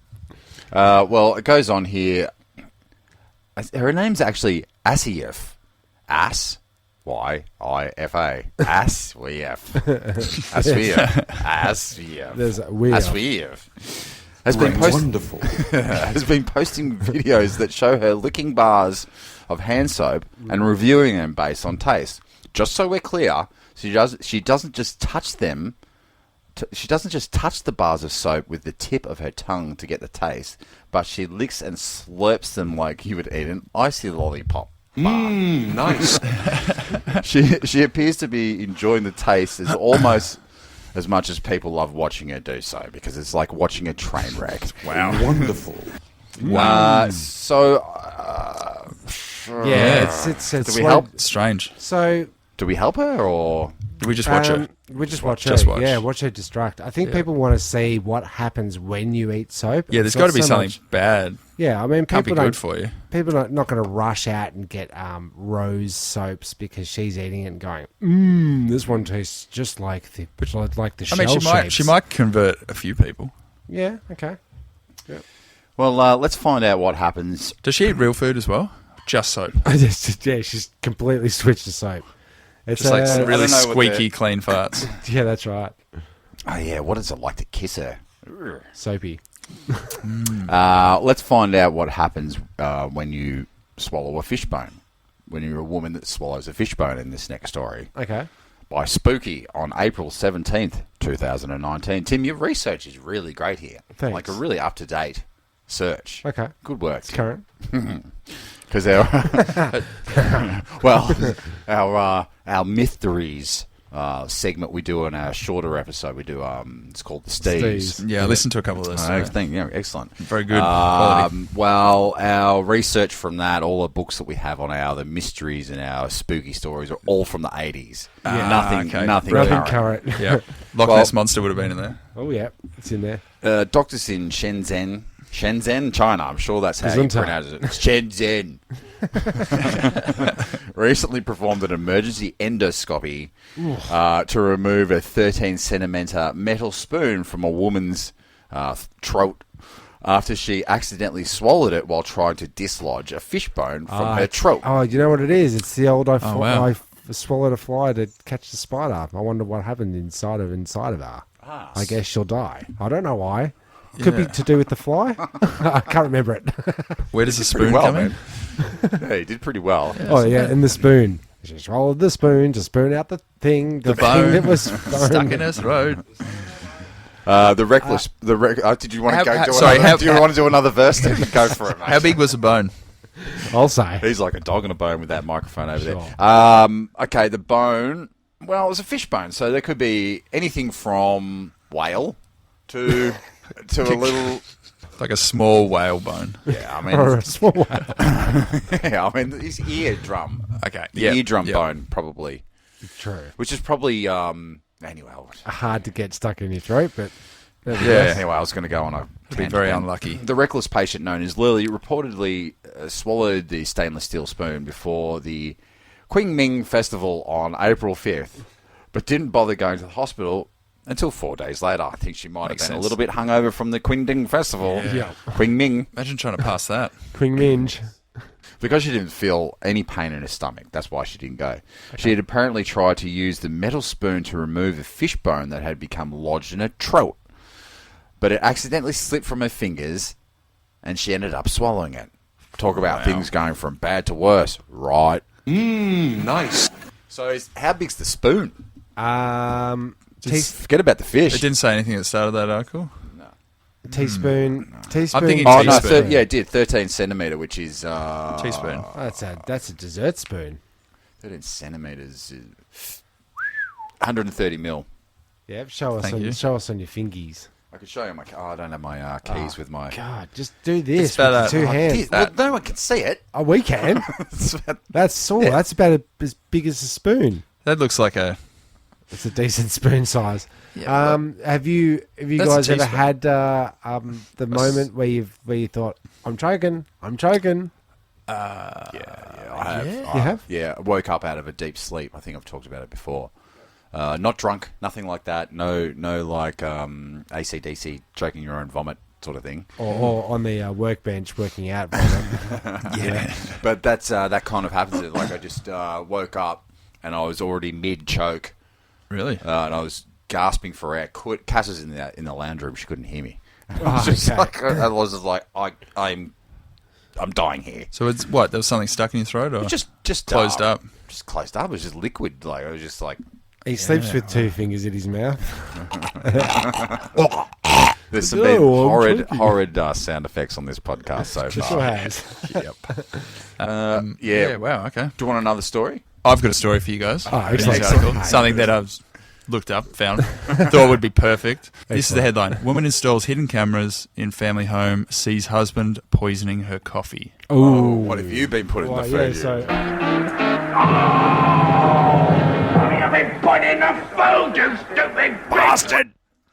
Well, it goes on here. Her name's actually Asiev. Ass. Y-I-F-A. Asiev. Asiev. Asiev. There's a weird. Asiev. has been Wonderful. has been posting videos that show her licking bars of hand soap and reviewing them based on taste. Just so we're clear, she doesn't just touch them. She doesn't just touch the bars of soap with the tip of her tongue to get the taste, but she licks and slurps them like you would eat an icy lollipop. Nice. She appears to be enjoying the taste as almost as much as people love watching her do so, because it's like watching a train wreck. Wow. Wonderful. Yeah, it's do we help? Strange. So Do we help her or? Do we just watch it? We just watch her. Just watch. Yeah, watch her distract. I think people want to see what happens when you eat soap. Yeah, there's It's got to be so something much- bad. Yeah, I mean, Can't be people good don't. for you. People are not going to rush out and get rose soaps because she's eating it and going, this one tastes just like the I mean, shell she might convert a few people. Yeah. Okay. Well, let's find out what happens. Does she eat real food as well? Just soap. Yeah, she's completely switched to soap. It's Just like I really don't know what squeaky clean farts. yeah, that's right. Oh yeah, what is it like to kiss her? Soapy. Let's find out what happens when you swallow a fishbone. When you're a woman that swallows a fishbone in this next story. Okay. By Spooky on April 17th, 2019. Tim, your research is really great here. Thanks. Like a really up-to-date search. Okay. Good work. It's current. Because our mysteries segment we do on our shorter episode, we do it's called the Steves. Yeah, I listened to a couple of those. Excellent. Very good quality. Well, our research from that, all the books that we have on the mysteries and our spooky stories are all from the 80s. Nothing current. Yeah, Loch Ness Monster would have been in there. Oh, yeah. It's in there. Doctors in Shenzhen, China. I'm sure that's how you pronounce it. Shenzhen. Recently performed an emergency endoscopy to remove a 13-centimeter metal spoon from a woman's throat after she accidentally swallowed it while trying to dislodge a fishbone from her throat. Oh, you know what it is? It's the old wow. I swallowed a fly to catch the spider. I wonder what happened inside of her. I guess she'll die. I don't know why. Could be to do with the fly. I can't remember it. Where does the spoon Pretty well, come in? man. Yeah, he did pretty well. And the spoon. She swallowed the spoon to spoon out the thing. The bone. thing that was Stuck in her throat. The reckless. Did you want to go? Do you want to do another verse? Then go for it, mate. How big was the bone? I'll say. He's like a dog on a bone with that microphone over Sure. there. Okay, the bone. Well, it was a fish bone, so there could be anything from whale to a little. Like a small whale bone. Yeah, I mean, Or a small one. yeah, I mean, his eardrum. Okay, The yeah, eardrum yeah. bone, probably, True. which is probably anyway. Hard to get stuck in your throat, but Yeah. Anyway, I was going to go on a. It'd be tangent very then. unlucky. The reckless patient known as Lily reportedly swallowed the stainless steel spoon before the Qingming Festival on April 5th, but didn't bother going to the hospital until 4 days later. I think she might Makes have been sense. a little bit hungover from the Qingming Festival. Yeah. Qingming. Imagine trying to pass that. Queen Minge. Because she didn't feel any pain in her stomach. That's why she didn't go. She had apparently tried to use the metal spoon to remove a fish bone that had become lodged in her throat. But it accidentally slipped from her fingers, and she ended up swallowing it. Talk about things going from bad to worse. Right. Nice. So how big's the spoon? Forget about the fish. It didn't say anything at the start of that article. Teaspoon. Teaspoon. I'm thinking Oh, no, teaspoon. it did. 13 centimetre, which is... Teaspoon. Oh, that's a dessert spoon. 13 centimetres. 130 mil. Yeah, show us Thank you. show us on your fingies. I could show you my... Oh, I don't have my keys with my... God, just do this It's about with your two hands. Well, no one can see it. Oh, we can. That's all. That's about as big as a spoon. That looks like a... It's a decent spoon size. Yeah, have you That's guys a ever teaspoon. had the moment where you thought, I'm choking? I have. You have? Yeah, I woke up out of a deep sleep. I think I've talked about it before. Not drunk, nothing like that. No like AC/DC, choking your own vomit sort of thing. Or on the workbench working out. Yeah. But that's that kind of happens. Like I just woke up and I was already mid-choke. Really? And I was gasping for air. Cass was in the lounge room. She couldn't hear me. I was just okay. like, I was just like, I'm dying here. So it's what? There was something stuck in your throat, or Just closed up? Just closed up. It was just liquid. Like, I was just like, He sleeps with two fingers in his mouth. there's some No, I'm horrid sound effects on this podcast so Sure far. has. Yeah. Wow. Okay. Do you want another story? I've got a story for you guys. Oh, This excellent. article. Something that I've looked up, found, thought would be perfect. This is the headline: Woman installs hidden cameras in family home, sees husband poisoning her coffee. Ooh. What have you been putting in the Well, food? yeah, so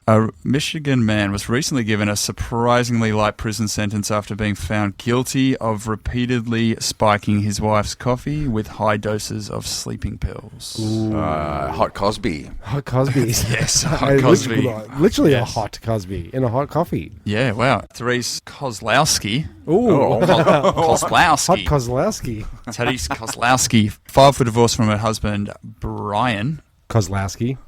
A Michigan man was recently given a surprisingly light prison sentence after being found guilty of repeatedly spiking his wife's coffee with high doses of sleeping pills. Hot Cosby. hot Cosby. Yes, hot Hey, Cosby. Literally Yes. a hot Cosby in a hot coffee. Yeah, wow. Therese Kozlowski. Ooh. Kozlowski. Hot Kozlowski. Therese Kozlowski filed for divorce from her husband, Brian Kozlowski,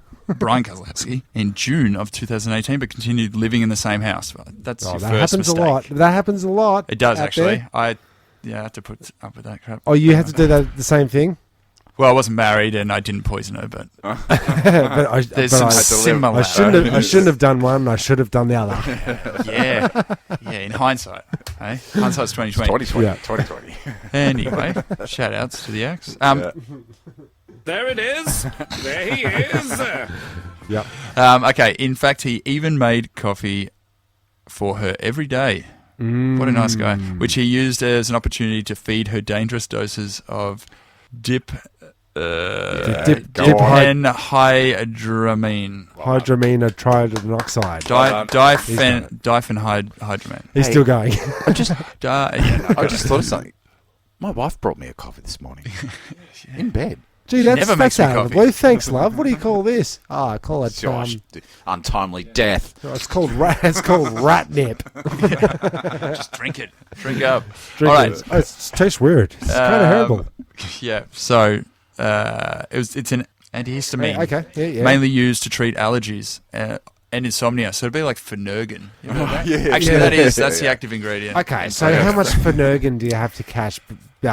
in June of 2018, but continued living in the same house. Well, that's Oh, your that first happens mistake. a lot. That happens a lot. It does, out actually. there. I have to put up with that crap. Oh, you had to do the same thing? Well, I wasn't married and I didn't poison her, but but there's some I shouldn't similarities. have done one. I should have done the other. Yeah, in hindsight. Hey? Hindsight's 2020. 2020. Yeah. 2020. Anyway, shout outs to the axe. There it is. There he is. Yep. Okay, in fact, he even made coffee for her every day. What a nice guy. Which he used as an opportunity to feed her dangerous doses of Diphenhydramine, triidine oxide. Diphenhydramine. He's still going. I just thought of something. My wife brought me a coffee this morning. In bed. Gee, that's never makes me out of the coffee. blue. Thanks, love. What do you call this? I call it. Gosh, untimely death. It's called ratnip. Just drink it. Drink up. Drink All right. it. Oh, it tastes weird. It's kind of herbal. Yeah. So it's an antihistamine. Okay. Yeah. Mainly used to treat allergies and insomnia. So it'd be like Phenergan. You know that? Yeah. Actually, Yeah. that's the active ingredient. Okay, so how much Phenergan do you have to catch? Do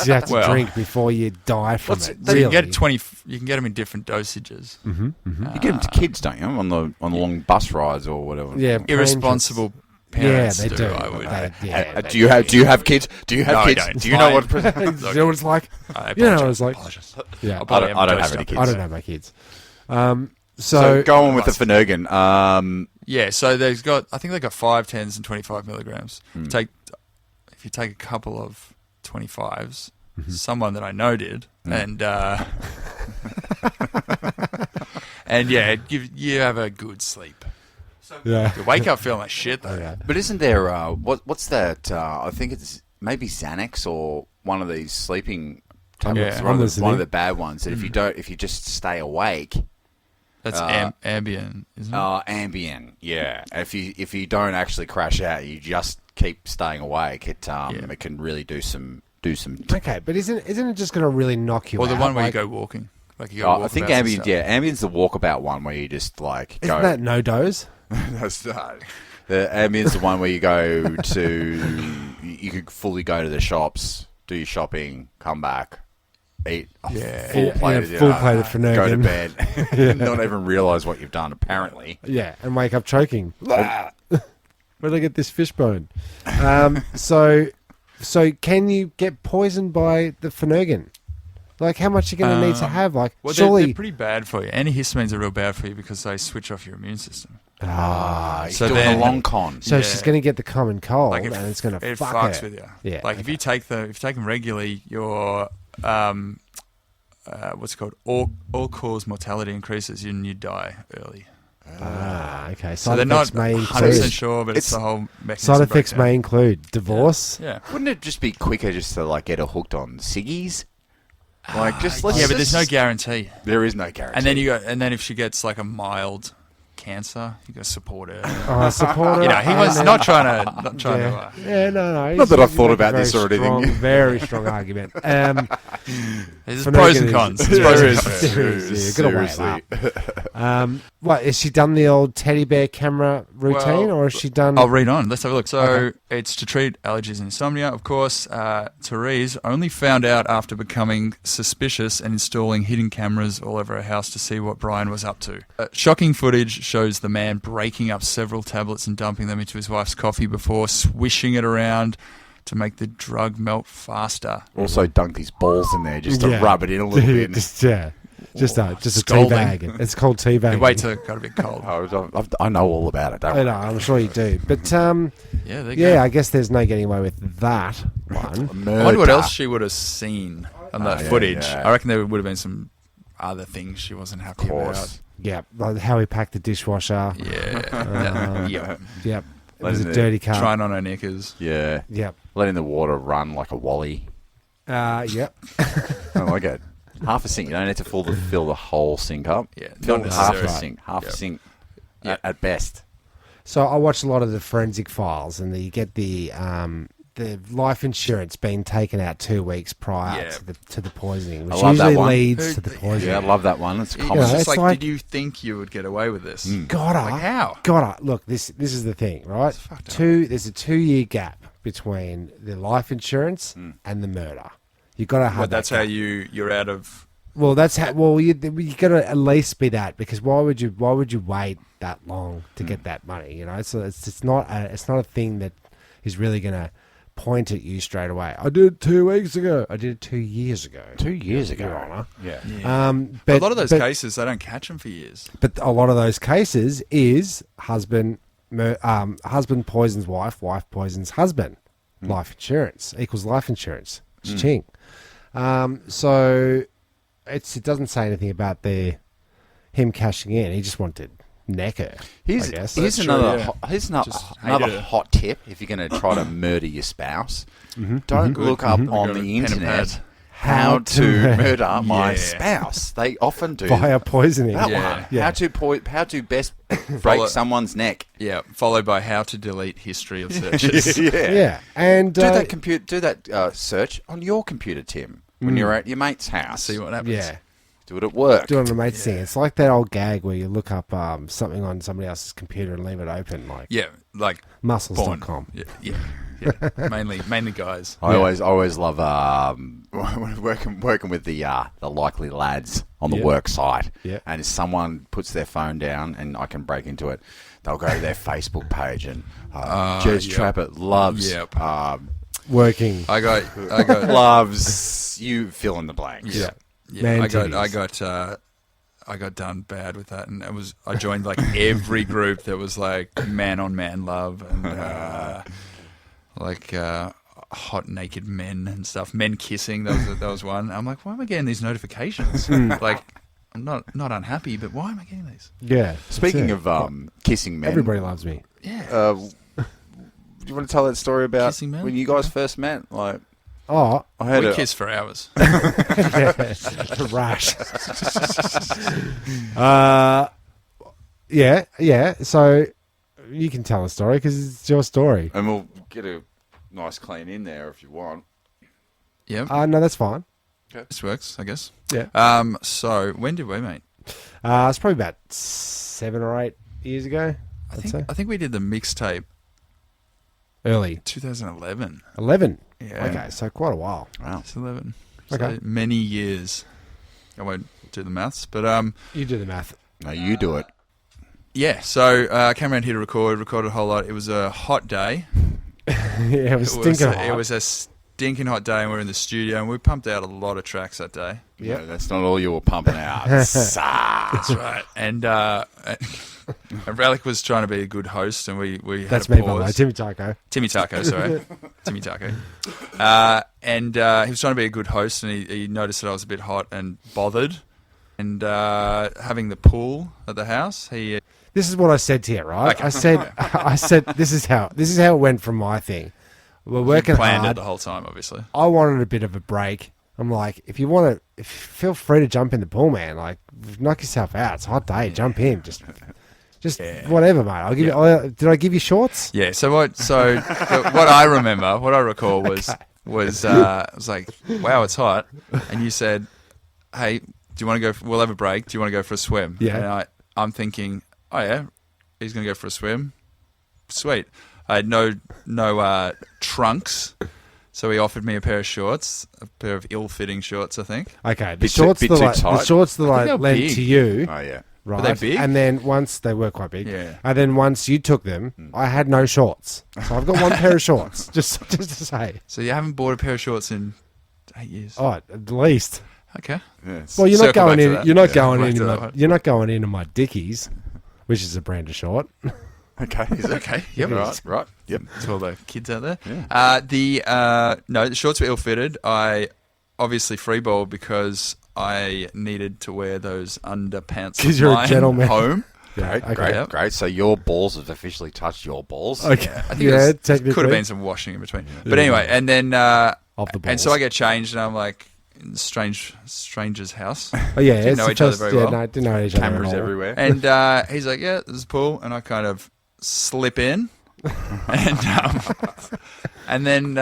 you have to drink before you die from it? So you Really? can get 20. You can get them in different dosages. You get them to kids, don't you? On the long bus rides or whatever. Yeah, Irresponsible Yeah, parents they do. I would. Do you have kids? Do you have No, I kids? don't. Do you know what? Do you know what it's like? I You know what apologize. it's like? Apologize. Yeah, I'll probably I don't have dosed any up. kids. I don't have my kids. So go on with the Phenergan. Yeah, so I think they got 5, 10s, and 25 milligrams. If you take a couple of 25s, someone that I know did, and you have a good sleep. Yeah. You wake up feeling like shit though. Yeah. But isn't there what's that? I think it's maybe Xanax or one of these sleeping tablets. Yeah. One of the bad ones. That if you just stay awake. That's Ambien, isn't it? Ambien, yeah. If you don't actually crash out, you just keep staying awake. It can really do some. Okay, but isn't it just going to really knock you Or out? the one where like, you go walking. Like you go I think Ambien's the walkabout one where you just like Isn't go. that no dose? That's not. The Ambien's the one where you go to. You could fully go to the shops, do your shopping, come back, eat a full plate of full plate of Phenergan. go to bed, not even realise what you've done. Apparently, Yeah, and wake up choking. Where did I get this fishbone? So can you get poisoned by the Phenergan? Like, how much are you going to need to have? Like, Well, surely. they're pretty bad for you. Antihistamines are real bad for you because they switch off your immune system. he's So doing then- a long con. So Yeah. she's going to get the common cold, Like and it's going to it fuck fucks her. with you. Yeah, Like if you take them regularly, your what's it called? All cause mortality increases and you die early. Okay. So Side they're not effects may 100% include. sure, but it's the whole mechanism. Side effects breakdown. may include divorce. Yeah. Wouldn't it just be quicker just to like get her hooked on ciggies? Like just let's Yeah, but there's no just- guarantee. There is no guarantee. And then if she gets like a mild cancer. You got to support her. Support her. You know, he was not trying to. Yeah, no. Not that I've thought he's about a this or very anything. Very strong argument. There's For pros and negative- cons. There's pros and cons. Seriously, gotta weigh it up. What, has she done the old teddy bear camera routine, or has she done? I'll read on. Let's have a look. So it's to treat allergies and insomnia. Of course, Therese only found out after becoming suspicious and installing hidden cameras all over her house to see what Brian was up to. Shocking footage shows the man breaking up several tablets and dumping them into his wife's coffee before swishing it around to make the drug melt faster. Also dunked his balls in there just to rub it in a little bit. just a Scalding. teabag. It's called teabag. Wait till it got a bit cold. I know all about it. Don't worry. I'm sure you do. But Yeah, I guess there's no getting away with that one. I wonder what else she would have seen on that footage. yeah. I reckon there would have been some other things she wasn't happy about. Yeah, like how he packed the dishwasher. Yeah. Yep. It was Letting a dirty car. Trying on her knickers. Yeah. Yep. Letting the water run like a wally. Yep. Oh, I get half a sink. You don't need to fill the whole sink up. Yeah, Fill not half necessary. a sink. Half a sink Yeah. at best. So I watch a lot of the forensic files, and you get the life insurance being taken out 2 weeks prior to the poisoning, which I love that usually one. leads to the poisoning. Yeah, I love that one. It's It's common. just it's like, like- did you think you would get away with this? Gotta. Like how? Gotta. Look, this is the thing, right? fucked up. There's a 2-year gap between the life insurance and the murder. You gotta have. But that's that how gap. you're out of. Well, that's how. Well, you gotta at least be that, because why would you wait that long to get that money? You know, so it's not a thing that is really gonna point at you straight away. I did it 2 weeks ago. I did it 2 years ago. 2 years ago. Your Honour. Yeah. But A lot of those but- cases, they don't catch them for years. But a lot of those cases is husband poisons wife, wife poisons husband. Life insurance equals life insurance. Ching. So it doesn't say anything about him cashing in. He just wanted neck her. Here's I guess. here's That's another true, yeah. hot, here's Just another hated it. hot tip if you're going to try to murder your spouse. Don't look up on Got a the pen and internet pad. how to murder my Yeah. spouse. They often do Via poisoning. that Yeah. one. Yeah. How to best break Follow- someone's neck. Yeah, followed by how to delete history of searches. Yeah. And Do that search on your computer, Tim, when you're at your mate's house. See what happens. yeah. Do it at work. Doing a mate's thing. It's like that old gag where you look up something on somebody else's computer and leave it open, like Yeah, like muscles.com. porn. Yeah. mainly guys. I always love working with the likely lads on the Yeah. work site. Yeah. And if someone puts their phone down and I can break into it, they'll go to their Facebook page and Jez yep. Trappert loves Yep. Working. I got loves you fill in the blanks. Yeah. Man I titties. got done bad with that, and I joined like every group that was like man on man love and hot naked men and stuff, men kissing. That was one. I'm like, why am I getting these notifications? Like, I'm not unhappy, but why am I getting these? Yeah. Speaking that's it. of kissing men, Everybody loves me. Yeah. do you want to tell that story about Kissing men? when you guys first met? Like, Oh, I heard We it. kissed for hours. rash. Yeah. So you can tell a story because it's your story. And we'll get a nice clean in there if you want. Yeah, No, that's fine. this works, I guess. Yeah. So when did we meet? It's probably about 7 or 8 years ago. I I'd say. think we did the mixtape Early 2011. 11. Yeah. Okay, so quite a while. Wow. It's 11. Okay. So many years. I won't do the maths, but You do the math. No, you do it. yeah. So I came around here to recorded a whole lot. It was a hot day. Yeah, it was stinking hot. It was a stinking hot day, and we were in the studio, and we pumped out a lot of tracks that day. Yep. No, that's not all you were pumping out. That's right. And Relic was trying to be a good host, and we had That's a me, by the way. pause. Timmy Taco. Timmy Taco, sorry. Timmy Taco. And he was trying to be a good host, and he noticed that I was a bit hot and bothered. And having the pool at the house, he This is what I said to you, right? Okay. I said this is how it went from my thing. We're working planned hard. it the whole time, obviously. I wanted a bit of a break. I'm like, if you want to, feel free to jump in the pool, man. Like, knock yourself out. It's a hot day. Jump in. Just Just whatever, mate. I'll give you. Did I give you shorts? Yeah. So what I remember, what I recall was I was like, wow, it's hot, and you said, hey, do you want to go? We'll have a break. Do you want to go for a swim? Yeah. And I'm thinking, oh yeah, he's going to go for a swim. Sweet. I had no trunks. So he offered me a pair of shorts, a pair of ill-fitting shorts, I think. Okay, Bit too tight. the shorts that I they were lent big. to you, Oh yeah. right? Were they big? And then once they were quite big, Yeah. and then once you took them, I had no shorts, so I've got one pair of shorts. Just to say, So you haven't bought a pair of shorts in 8 years. oh, at least. Okay. Yes. Well, you're not Circle going back to in. that. You're not Yeah, going back in. to that one. You're not going into my Dickies, which is a brand of short. Okay. Is it? Okay. Yep. Right. Yep. To all the kids out there. Yeah. The shorts were ill-fitted. I obviously freeballed because I needed to wear those underpants 'Cause of you're a mine gentleman. home. Great, okay. great, Yep. great. So your balls have officially touched your balls. Okay. I think Yeah, it technically. could have been some washing in between. But anyway, and then Of the and so balls. I get changed, and I'm like in stranger's house. Oh yeah, Didn't it's know the each other first- very yeah, well. No, didn't know each other. Cameras at all. everywhere. And he's like, yeah, there's a pool. And I kind of slip in. And then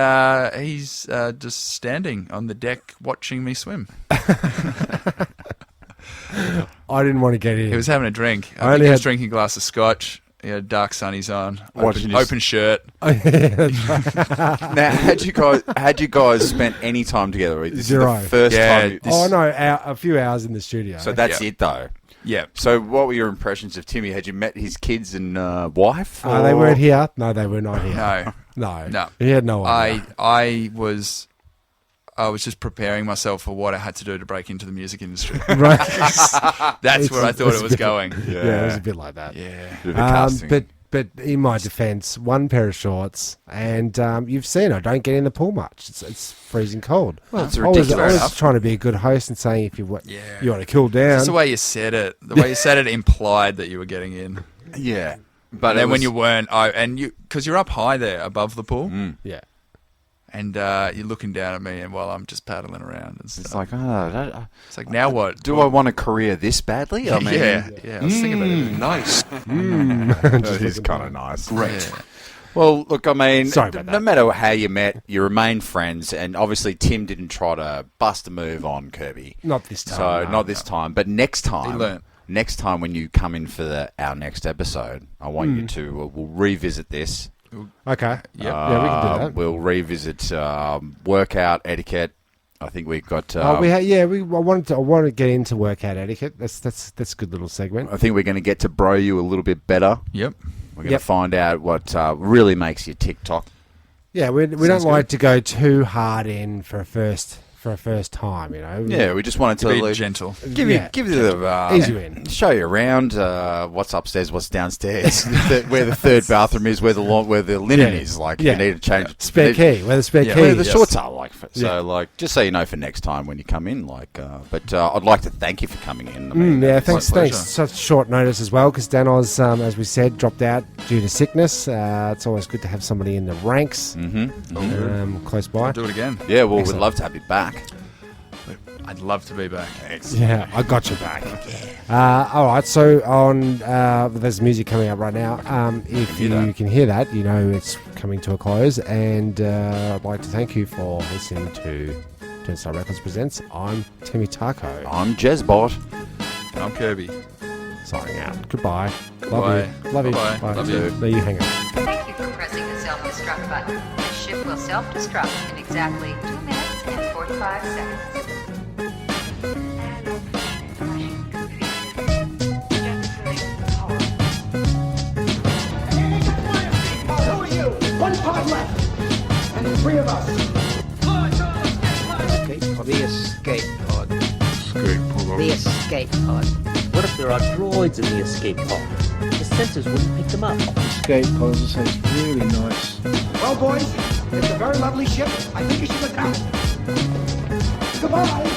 he's just standing on the deck watching me swim. I didn't want to get in. He was having a drink. I I think only he was had- drinking a glass of scotch. He had dark sunnies on, Watching his- open shirt. Now, had you guys spent any time together? This is Zero. the first Yeah, time. Oh no, a few hours in the studio. So that's Yeah. it, though. Yeah. So, what were your impressions of Timmy? Had you met his kids and wife? They or- weren't here. No, they were not here. No. No, No. He had no idea. I was just preparing myself for what I had to do to break into the music industry. Right. That's where I thought it's it was a bit- going. Yeah, it was a bit like that. Yeah. Bit of a casting. But in my defence, one pair of shorts, and you've seen I don't get in the pool much. It's freezing cold. Well, it's I was ridiculous. trying to be a good host and saying if you want to cool down. Just the way you said it. The way you said it implied that you were getting in. Yeah. But And then it when was- you weren't, because you're up high there above the pool, yeah. and you're looking down at me, and while I'm just paddling around and stuff. It's like, It's like, now what? do I want a career this badly? I mean, yeah. I was thinking about it. Nice. That is kind of nice. Great. Well, look, I mean, Sorry about no that. matter how you met, you remain friends, and obviously Tim didn't try to bust a move on Kirby. Not this time. So, no, not this time, but next time. He learnt. Next time when you come in for our next episode, I want you to, we'll revisit this. Okay. Yep. Yeah, we can do that. We'll revisit workout etiquette. I think we've got. I wanted to get into workout etiquette. That's a good little segment. I think we're going to get to bro you a little bit better. Yep. We're going to find out what really makes you TikTok. Yeah, we don't like to go too hard in for a first time, you know. Yeah, we just wanted to Be like, gentle. give you the Ease you in. show you around what's upstairs, what's downstairs, where the third bathroom is, where the linen Yeah. is. Like Yeah. you need to change Spare key. Where the spare key where the is. shorts are. Like so, Yeah. like just so you know for next time when you come in. Like, but I'd like to thank you for coming in. I mean, Yeah, it's thanks. my pleasure. Such short notice as well, because Dan Oz, as we said, dropped out due to sickness. It's always good to have somebody in the ranks close by. Do it again. Yeah, well, Excellent. we'd love to have you back. I'd love to be back. Yeah, I got you back. All right, so on there's music coming up right now. If you can hear that, you know it's coming to a close, and I'd like to thank you for listening to Turnstile Records Presents. I'm Timmy Taco, I'm Jezbot. And I'm Kirby. signing out. Goodbye. Goodbye. Love you. Love you. Bye-bye. Bye. Love you. No, you hang up. Thank you for pressing the self-destruct button. The ship will self-destruct in exactly 2 minutes and 45 seconds. Who are you? One pod left. And 3 of us. The escape pod. The escape pod. What if there are droids in the escape pod? The sensors wouldn't pick them up. Escape pod sounds really nice. Well, boys, it's a very lovely ship. I think you should look out. Goodbye.